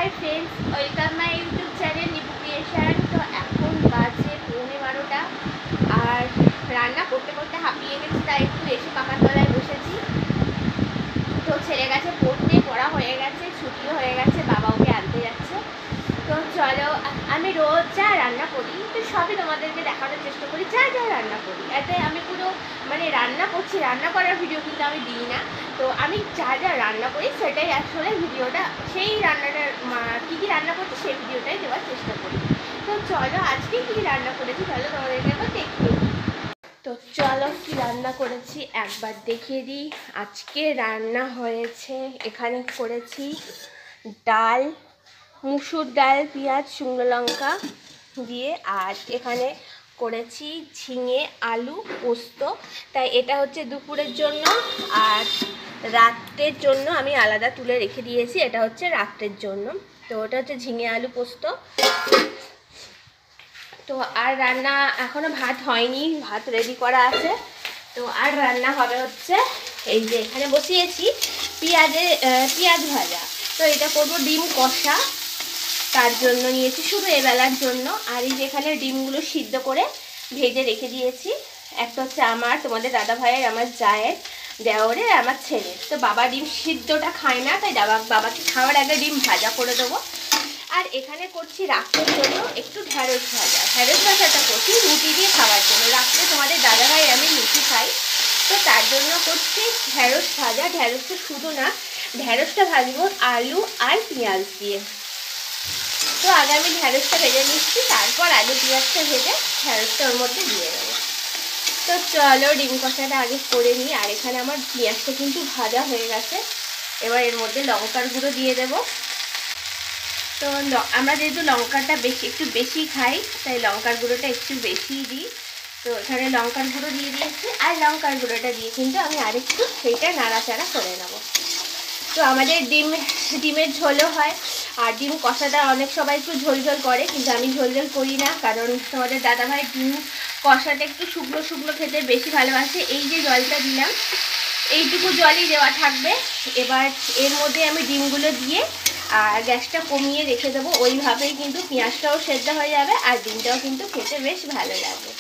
Hi friends welcome my YouTube channel Nipu creation. तो এখন বাজে 12:15 আর রান্না করতে করতে হাঁপিয়ে গেছি, তাই একটু এসে পাখার তলায় বসেছি। তো ছেলে গেছে পড়তে, পড়া হয়ে গেছে, ছুটিও হয়ে গেছে, বাবা ওকে আনতে যাচ্ছে। তো চলো, আমি রোজ যা রান্না করি তো সবই তোমাদেরকে দেখানোর চেষ্টা করি, যা যা রান্না করি। এতে আমি পুরো মানে রান্না করছি, রান্না করার ভিডিও কিন্তু আমি দিই না। তো আমি যা যা রান্না করি সেটাই আসলে ভিডিওটা, সেই রান্নাটার কী কী রান্না করছি সেই ভিডিওটাই দেওয়ার চেষ্টা করি। তো চলো আজকে কী রান্না করেছি চলো তোমাদেরকে একবার দেখিয়ে দিই। তো চলো কী রান্না করেছি একবার দেখিয়ে দিই। আজকে রান্না হয়েছে, এখানে করেছি ডাল, মুসুর ডাল, পেঁয়াজ, শুকনো লঙ্কা দিয়ে, আর এখানে করেছি ঝিঙে আলু পোস্ত। তাই এটা হচ্ছে দুপুরের জন্য, আর রাত্রের জন্য আমি আলাদা তুলে রেখে দিয়েছি, এটা হচ্ছে রাত্রের জন্য। তো ওটা হচ্ছে ঝিঙে আলু পোস্ত। তো আর রান্না এখনও ভাত হয়নি, ভাত রেডি করা আছে। তো আর রান্না হবে হচ্ছে এই যে এখানে বসিয়েছি পেঁয়াজ ভাজা। তো এটা করবো ডিম কষা, তার জন্য নিয়েছি শুধু এবেলার জন্য। আর এই যে এখানে ডিমগুলো সিদ্ধ করে ভেজে রেখে দিয়েছি। একটা হচ্ছে আমার, তোমাদের দাদা ভাইয়ের, আমার জায়ের, দেওরের, আমার ছেলের। তো বাবা ডিম সিদ্ধটা খায় না, তাই বাবাকে খাওয়ার আগে ডিম ভাজা করে দেবো। আর এখানে করছি রাত্রের জন্য একটু ঢ্যাঁড়স ভাজা। ঢ্যাঁড়স ভাজাটা করছি রুটি দিয়ে খাওয়ার জন্য। রাত্রে তোমাদের দাদা ভাই আমি রুটি খাই, তো তার জন্য করছি ঢ্যাঁড়স ভাজা। ঢ্যাঁড়সটা শুধু না, ঢ্যাঁড়সটা ভাজবো আলু আর পেঁয়াজ দিয়ে। তো আগে আমি ঢ্যাঁড়সটা ভেজে নিচ্ছি, তারপর আলু পেঁয়াজটা ভেজে ঢ্যাঁড়সটা ওর মধ্যে দিয়ে দেবো। তো চলো ডিম কষাটা আগে করে নিই। আর এখানে আমার পেঁয়াজটা কিন্তু ভাজা হয়ে গেছে। এবার এর মধ্যে লঙ্কার গুঁড়ো দিয়ে দেবো। তো আমরা যেহেতু লঙ্কাটা একটু বেশি খাই, তাই লঙ্কার গুঁড়োটা একটু বেশিই দিই। তো এখানে লঙ্কার গুঁড়ো দিয়ে দিয়েছি, আর লঙ্কার গুঁড়োটা দিয়ে কিন্তু আমি আরেকটু সেইটা নাড়াচাড়া করে নেব। তো আমাদের ডিমের ঝোলও হয়, আর ডিম কষাটা অনেক সবাই একটু ঝোল করে, কিন্তু আমি ঝোল করি না, কারণ তোমাদের দাদাভাই ডিম কষাটা একটু শুকনো শুকনো খেতে বেশি ভালোবাসে। এই যে জলটা দিলাম, এইটুকু জলই দেওয়া থাকবে। এবার এর মধ্যে আমি ডিমগুলো দিয়ে আর গ্যাসটা কমিয়ে রেখে দেবো। ওইভাবেই কিন্তু পেঁয়াজটাও সেদ্ধ হয়ে যাবে, আর ডিমটাও কিন্তু খেতে বেশ ভালো লাগবে।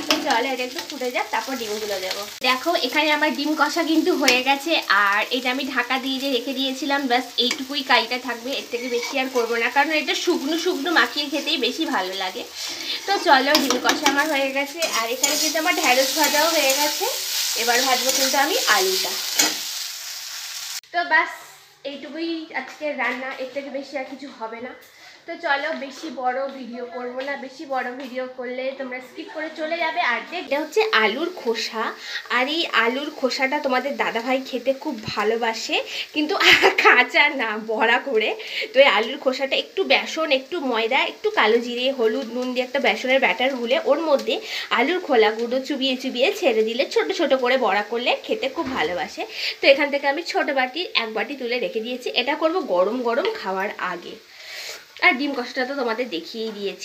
তো চলো এটা একটু ফুটে যাক, তারপর ডিমগুলো দেবো। দেখো এখানে আমার ডিম কষা কিন্তু হয়ে গেছে, আর এটা আমি ঢাকা দিয়ে যে রেখে দিয়েছিলাম, ব্যাস এইটুকুই কাইটা থাকবে, এর থেকে বেশি আর করবো না, কারণ এটা শুকনো শুকনো মাখিয়ে খেতেই বেশি ভালো লাগে। তো চলো ডিম কষা আমার হয়ে গেছে, আর এখানে কিন্তু আমার ঢ্যাঁড়স ভাজাও হয়ে গেছে। এবার ভাজবো কিন্তু আমি আলুটা। তো ব্যাস এইটুকুই আজকের রান্না, এর থেকে বেশি আর কিছু হবে না। তো চলো বেশি বড় ভিডিও করব না, বেশি বড় ভিডিও করলে তোমরা স্কিপ করে চলে যাবে। আর এটা হচ্ছে আলুর খোসা, আর এই আলুর খোসাটা তোমাদের দাদাভাই খেতে খুব ভালোবাসে, কিন্তু কাঁচা না, বড়া করে। তো এই আলুর খোসাটা একটু বেসন, একটু ময়দা, একটু কালো জিরে, হলুদ, নুন দিয়ে একটা বেসনের ব্যাটার গুলে ওর মধ্যে আলুর খোলাগুলো চুবিয়ে চুবিয়ে ছেড়ে দিলে ছোট ছোট করে বড়া করলে খেতে খুব ভালোবাসে। তো এখান থেকে আমি ছোট বাটি 1 বাটি তুলে রেখে দিয়েছি। এটা করব গরম গরম খাওয়ার আগে। আর ডিম কষাটা তো তোমাদের দেখিয়েই দিয়েছি।